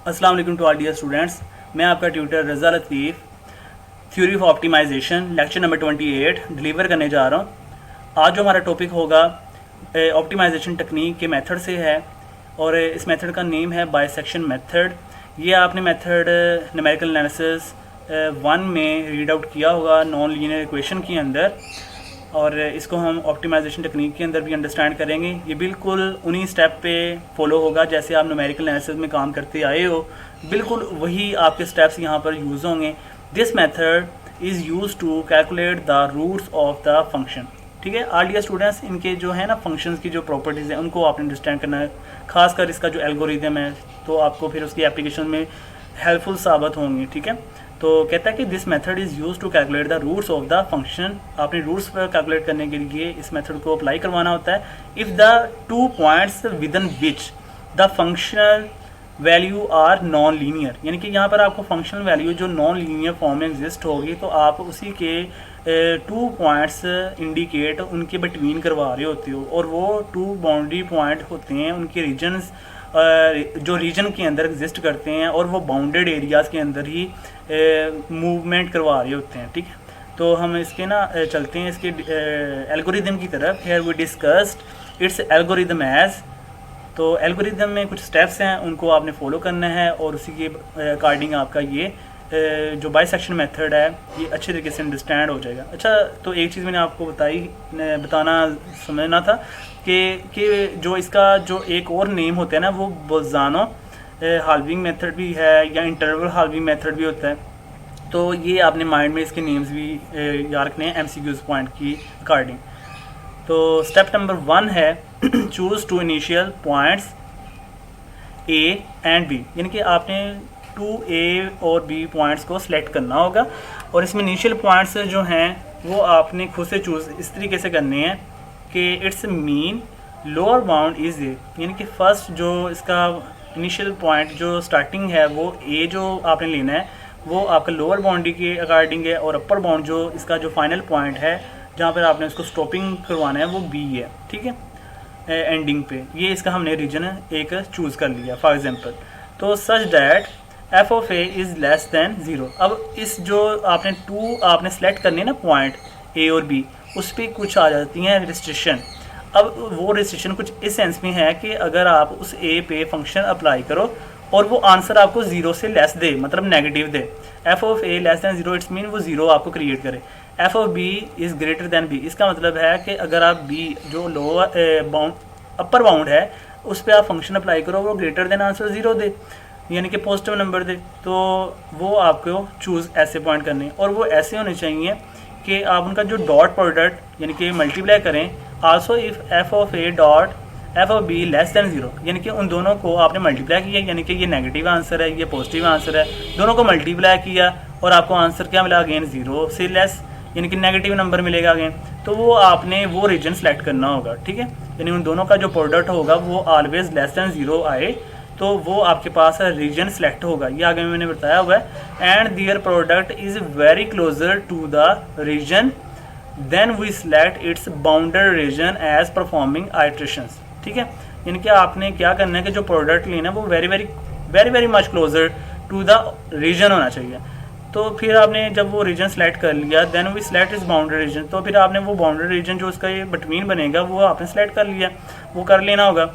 अस्सलाम वालेकुम to all dear students. मैं आपका tutor Raza Latif theory of optimisation lecture number 28 deliver करने जा रहा हूँ। आज जो हमारा टॉपिक होगा ऑप्टिमाइजेशन टेक्निक के मेथड से है और इस मेथड का नेम है बाइसेक्शन मेथड। ये आपने मेथड न्यूमेरिकल एनालिसिस 1 में रीड आउट किया होगा नॉन लीनियर इक्वेशन के अंदर, और इसको हम ऑप्टिमाइजेशन टेक्निक के अंदर भी अंडरस्टैंड करेंगे। ये बिल्कुल उन्हीं स्टेप पे फॉलो होगा जैसे आप न्यूमेरिकल एनालिसिस में काम करते आए हो, बिल्कुल वही आपके स्टेप्स यहाँ पर यूज़ होंगे। This method is use to calculate the roots of the function. ठीक है, ऑल डियर स्टूडेंट्स, इनके जो है ना फंक्शंस की जो प्रॉपर्टीज़ हैं उनको आपने अंडरस्टैंड करना है, खासकर इसका जो एल्गोरिदम है तो आपको फिर उसकी एप्लीकेशन में हेल्पफुल साबित होंगी। ठीक है, तो कहता है कि this method is use to calculate the roots of the function. आपने रूट्स पर कैलकुलेट करने के लिए इस मेथड को अप्लाई करवाना होता है। If the 2 points within which the functional value are non linear, यानी कि यहाँ पर आपको फंक्शनल वैल्यू जो नॉन लीनियर फॉर्म में एग्जिस्ट होगी तो आप उसी के 2 पॉइंट्स इंडिकेट उनके बिटवीन करवा रहे होते हो, और वो 2 बाउंड्री पॉइंट होते हैं, उनके रीजन्स जो रीजन के अंदर एग्जिस्ट करते हैं और वो बाउंडेड एरियाज़ के अंदर ही मूवमेंट करवा रहे होते हैं। ठीक है, तो हम इसके ना चलते हैं इसके एल्गोरिदम की तरफ। Here we discussed its algorithm as. तो एल्गोरिदम में कुछ स्टेप्स हैं, उनको आपने फॉलो करना है और उसी के अकॉर्डिंग आपका ये जो बाइसेक्शन मेथड है ये अच्छे तरीके से अंडरस्टैंड हो जाएगा। अच्छा, तो एक चीज़ मैंने आपको बताना समझना था कि जो इसका जो एक और नेम होता है ना वो बोल्ज़ानो हाल्विंग मेथड भी है या इंटरवल हाल्विंग मेथड भी होता है। तो ये आपने माइंड में इसके नेम्स भी याद रखने हैं MCQs पॉइंट की अकॉर्डिंग। तो स्टेप नंबर 1 है choose 2 initial points A and B, यानी कि आपने 2A और B पॉइंट्स को सिलेक्ट करना होगा, और इसमें इनिशियल पॉइंट्स जो हैं वो आपने खुद से चूज़ इस तरीके से करने हैं कि it's mean lower bound is A, यानी कि फर्स्ट जो इसका इनिशियल पॉइंट जो स्टार्टिंग है वो A जो आपने लेना है वो आपका लोअर बाउंड्री के अकॉर्डिंग है, और अपर बाउंड जो इसका जो फाइनल पॉइंट है जहाँ पर आपने उसको स्टॉपिंग करवाना है वो B है। ठीक है, एंडिंग पे ये इसका हमने रीजन एक चूज़ कर लिया फॉर एग्जांपल। तो such that f of a is less than 0। अब इस जो आपने 2 आपने सेलेक्ट करनी है ना पॉइंट A और B, उस पर कुछ आ जाती हैं रिस्ट्रिक्शन। अब वो रिस्ट्रिक्शन कुछ इस सेंस में है कि अगर आप उस A पे फंक्शन अप्लाई करो और वो आंसर आपको 0 से लेस दे, मतलब negative they, f of a less than 0, it's mean वो 0 आपको क्रिएट करे। f of b is greater than b, इसका मतलब है कि अगर आप b जो लोअर बाउंड अपर बाउंड है उस पर आप फंक्शन अप्लाई करो वो ग्रेटर देन आंसर 0 दे, यानी कि पॉजिटिव नंबर दे, तो वो आपको चूज़ ऐसे पॉइंट करने, और वो ऐसे होने चाहिए कि आप उनका जो डॉट प्रोडक्ट यानी कि मल्टीप्लाई करें। Also if f of a dot f of b less than 0, यानी कि उन दोनों को आपने मल्टीप्लाई किया, यानी कि ये नेगेटिव आंसर है ये पॉजिटिव आंसर है, दोनों को मल्टीप्लाई किया और आपको आंसर क्या मिला अगेन 0 से लेस, यानी कि नेगेटिव नंबर मिलेगा अगेन। तो वो आपने वो रीजन सेलेक्ट करना होगा। ठीक है, यानी उन दोनों का जो प्रोडक्ट होगा वो ऑलवेज लेस दैन 0 आए तो वो आपके पास रीजन सेलेक्ट होगा। ये आगे मैंने बताया हुआ है। And their product is very closer to the region then we select its bounded region as performing iterations. ठीक है, यानी कि आपने क्या करना है कि जो प्रोडक्ट लेना है वो very much closer to the region होना चाहिए। तो फिर आपने जब वो रीजन सेलेक्ट कर लिया देन वी सेलेक्ट इस बाउंड्री रीजन, तो फिर आपने वो बाउंड्री रीजन जो उसका ये बिटवीन बनेगा वो आपने सेलेक्ट कर लिया, वो कर लेना होगा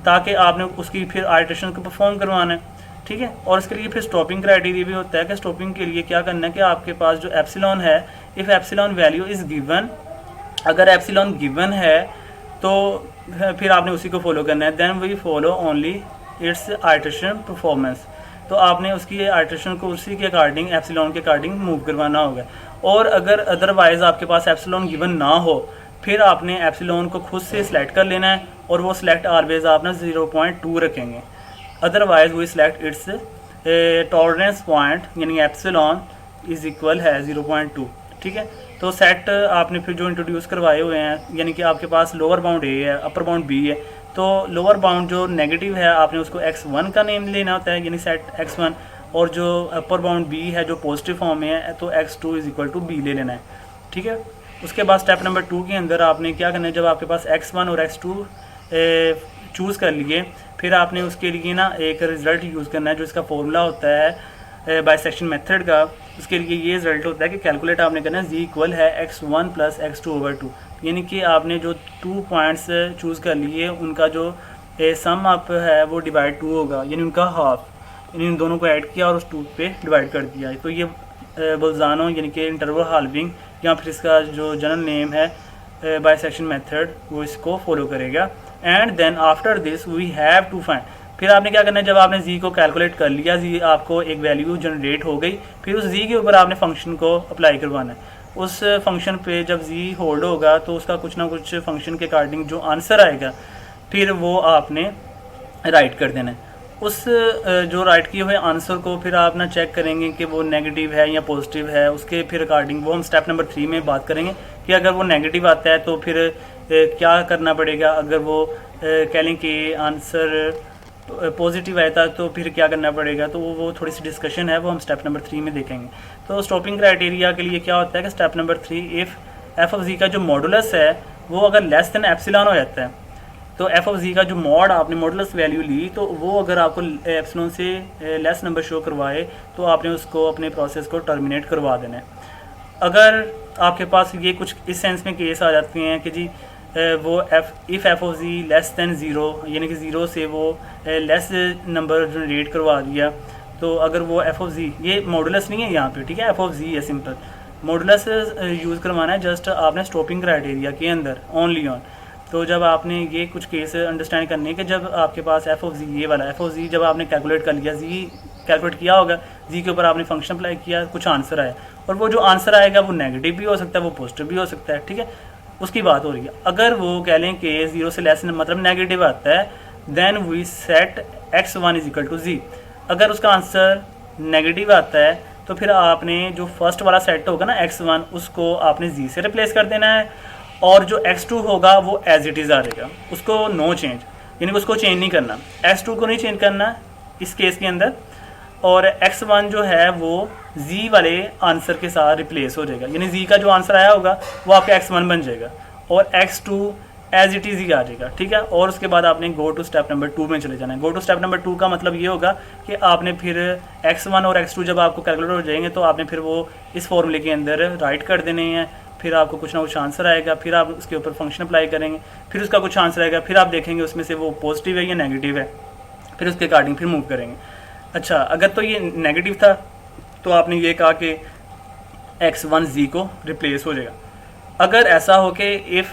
ताकि आपने उसकी फिर आइट्रेशन को परफॉर्म करवाना है। ठीक है, और इसके लिए फिर स्टॉपिंग क्राइटेरिया भी होता है कि स्टॉपिंग के लिए क्या करना है कि आपके पास जो एप्सिलॉन है, if epsilon value is given, अगर एप्सिलॉन गिवन है तो फिर आपने उसी को फॉलो करना है। Then we follow only its iteration performance, तो आपने उसकी आइट्रेशन को उसी के अकॉर्डिंग एप्सिलॉन के अकॉर्डिंग मूव करवाना होगा। और अगर अदरवाइज आपके पास एप्सिलॉन गिवन ना हो फिर आपने एप्सिलॉन को खुद से सिलेक्ट कर लेना है, और वो सिलेक्ट ऑलवेज आप ना 0.2 रखेंगे, otherwise we select its tolerance point, यानी एप्सिलॉन इज इक्वल है 0.2। ठीक है, तो सेट आपने फिर जो इंट्रोड्यूस करवाए हुए हैं, यानी कि आपके पास लोअर बाउंड A है अपर बाउंड B है, तो लोअर बाउंड जो नेगेटिव है आपने उसको x1 का नेम लेना होता है, यानी सेट x1, और जो अपर बाउंड B है जो पॉजिटिव फॉर्म में है तो x2 is equal to B ले लेना है। ठीक है, उसके बाद स्टेप नंबर 2 के अंदर आपने क्या करना है, जब आपके पास x1 और x2 चूज़ कर लिए फिर आपने उसके लिए ना एक रिज़ल्ट यूज़ करना है, जो इसका फॉर्मूला होता है बाइसेक्शन मेथड का। उसके लिए ये रिजल्ट होता है कि कैलकुलेट आपने करना है z इक्वल है x1 प्लस x2/2, यानी कि आपने जो 2 पॉइंट्स चूज़ कर लिए उनका जो सम अप है वो डिवाइड 2 होगा, यानी उनका हाफ, यानी इन दोनों को ऐड किया और उस 2 पे डिवाइड कर दिया। तो ये बोल्ज़ानो यानी कि इंटरवल हाल्विंग या फिर इसका जो जनरल नेम है बाइसेक्शन मेथड, वो इसको फॉलो करेगा। And then after this we have to find, फिर आपने क्या करना है, जब आपने z को कैलकुलेट कर लिया, z आपको एक वैल्यू जनरेट हो गई, फिर उस z के ऊपर आपने फंक्शन को अप्लाई करवाना है। उस फंक्शन पे जब z होल्ड होगा तो उसका कुछ ना कुछ फंक्शन के अकॉर्डिंग जो आंसर आएगा फिर वो आपने राइट कर देना है। उस जो राइट किए हुए आंसर को फिर आप ना चेक करेंगे कि वो नेगेटिव है या पॉजिटिव है, उसके फिर अकॉर्डिंग वो हम स्टेप नंबर 3 में बात करेंगे कि अगर वो नेगेटिव आता है तो फिर क्या करना पड़ेगा, अगर वो कह लें कि आंसर पॉजिटिव आया था तो फिर क्या करना पड़ेगा। तो वो थोड़ी सी डिस्कशन है, वो हम स्टेप नंबर 3 में देखेंगे। तो स्टॉपिंग क्राइटेरिया के लिए क्या होता है कि step number 3, if F of G का जो मॉडुलस है वो अगर लेस देन एप्सिलॉन हो जाता है, तो एफ ऑफ जी का जो मॉड आपने मॉडुलस वैल्यू ली तो वो अगर आपको एप्सिलॉन से लेस नंबर शो करवाए तो आपने उसको अपने प्रोसेस को टर्मिनेट करवा देना है। अगर आपके पास ये कुछ इस सेंस में केस आ जाते हैं कि जी वो if F of G less than zero, यानी कि ज़ीरो से वो लेस नंबर जनरेट करवा दिया, तो अगर वो एफ ऑफ जी, ये मॉडुलस नहीं है यहाँ पे, ठीक है, एफ ऑफ जी है, सिंपल मॉडुलस यूज़ करवाना है जस्ट आपने स्टॉपिंग क्राइटेरिया के अंदर ओनली ऑन। तो जब आपने ये कुछ केस अंडरस्टैंड करने के, जब आपके पास एफ ऑफ जी, ये वाला एफ ऑफ जी जब आपने कैलकुलेट कर लिया, जी कैलकुलेट किया होगा, जी के ऊपर आपने फंक्शन अप्लाई किया, कुछ आंसर आया, और वो जो आंसर आएगा वो नेगेटिव भी हो सकता है, वो पॉजिटिव भी हो सकता है, ठीक है, उसकी बात हो रही है। अगर वो कह लें कि 0 से लेस मतलब नेगेटिव आता है, then we set x1 is equal to z। अगर उसका आंसर नेगेटिव आता है तो फिर आपने जो फर्स्ट वाला सेट होगा ना x1, उसको आपने z से रिप्लेस कर देना है, और जो x2 होगा वो एज इट इज़ आ जाएगा, उसको नो चेंज, यानी कि उसको चेंज नहीं करना, x2 को नहीं चेंज करना इस केस के अंदर, और x1 जो है वो z वाले आंसर के साथ रिप्लेस हो जाएगा, यानी z का जो आंसर आया होगा वो आपका x1 बन जाएगा और x2 एज इट इज़ ही आ जाएगा, ठीक है। और उसके बाद आपने गो टू स्टेप नंबर 2 में चले जाना है। गो टू स्टेप नंबर 2 का मतलब ये होगा कि आपने फिर x1 और x2 जब आपको कैलकुलेट हो जाएंगे तो आपने फिर वो इस फॉर्मूले के अंदर राइट कर देने हैं, फिर आपको कुछ ना कुछ आंसर आएगा, फिर आप उसके ऊपर फंक्शन अप्लाई करेंगे, फिर उसका कुछ आंसर आएगा, फिर आप देखेंगे उसमें से वो पॉजिटिव है या नेगेटिव है, फिर उसके अकॉर्डिंग फिर मूव करेंगे। अच्छा, अगर तो ये नेगेटिव था तो आपने ये कहा कि x1 z को रिप्लेस हो जाएगा। अगर ऐसा हो कि if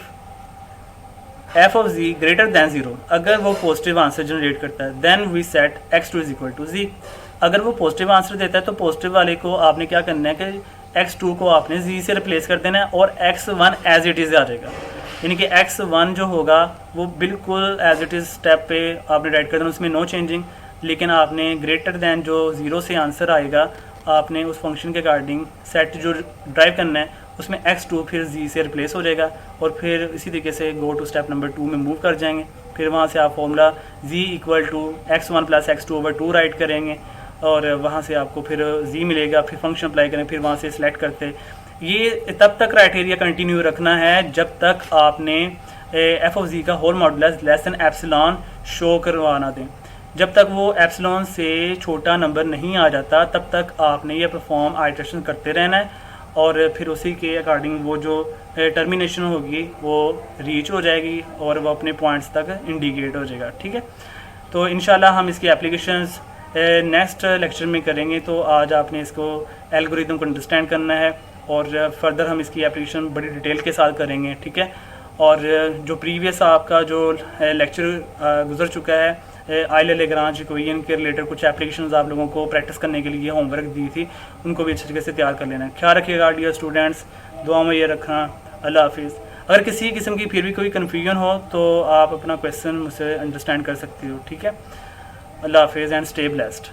F of G greater than 0, अगर वो पॉजिटिव आंसर जनरेट करता है, then we set x2 is equal to z। अगर वो पॉजिटिव आंसर देता है तो पॉजिटिव वाले को आपने क्या करना है कि x2 को आपने z से रिप्लेस कर देना है और x1 एज इट इज़ आ जाएगा, यानी कि x1 जो होगा वो बिल्कुल एज इट इज़ स्टेप पे आपने राइट कर देना, उसमें नो चेंजिंग। लेकिन आपने ग्रेटर दैन जो 0 से आंसर आएगा आपने उस फंक्शन के अकॉर्डिंग सेट जो ड्राइव करना है उसमें x2 फिर z से रिप्लेस हो जाएगा, और फिर इसी तरीके से गो टू स्टेप नंबर 2 में मूव कर जाएंगे। फिर वहाँ से आप formula z equal to x1 plus x2/2 write करेंगे, और वहाँ से आपको फिर z मिलेगा, फिर फंक्शन अप्लाई करें, फिर वहाँ से सिलेक्ट करते। ये तब तक क्राइटेरिया कंटिन्यू रखना है जब तक आपने एफ ऑफ जी का whole modulus less than epsilon show करवाना दें। जब तक वो एप्सिलॉन से छोटा नंबर नहीं आ जाता तब तक आपने ये परफॉर्म आइटरेशन करते रहना है, और फिर उसी के अकॉर्डिंग वो जो टर्मिनेशन होगी वो रीच हो जाएगी और वो अपने पॉइंट्स तक इंडिकेट हो जाएगा, ठीक है। तो इंशाल्लाह हम इसकी एप्लीकेशंस नेक्स्ट लेक्चर में करेंगे। तो आज आपने इसको एल्गोरिथम को अंडरस्टैंड करना है और फर्दर हम इसकी एप्लीकेशन बड़ी डिटेल के साथ करेंगे, ठीक है। और जो प्रीवियस आपका जो लेक्चर गुजर चुका है आइले लेग्रांज इक्वेशन के रिलेटेड कुछ एप्लीकेशंस आप लोगों को प्रैक्टिस करने के लिए होमवर्क दी थी, उनको भी अच्छे तरीके से तैयार कर लेना है। ख्याल रखिएगा डियर स्टूडेंट्स, दुआ में ये रखना। अल्लाह हाफिज़। अगर किसी किस्म की फिर भी कोई कन्फ्यूजन हो तो आप अपना क्वेश्चन मुझसे अंडरस्टैंड कर सकते हो, ठीक है। अल्लाह हाफिज़ एंड स्टे ब्लेस्ड।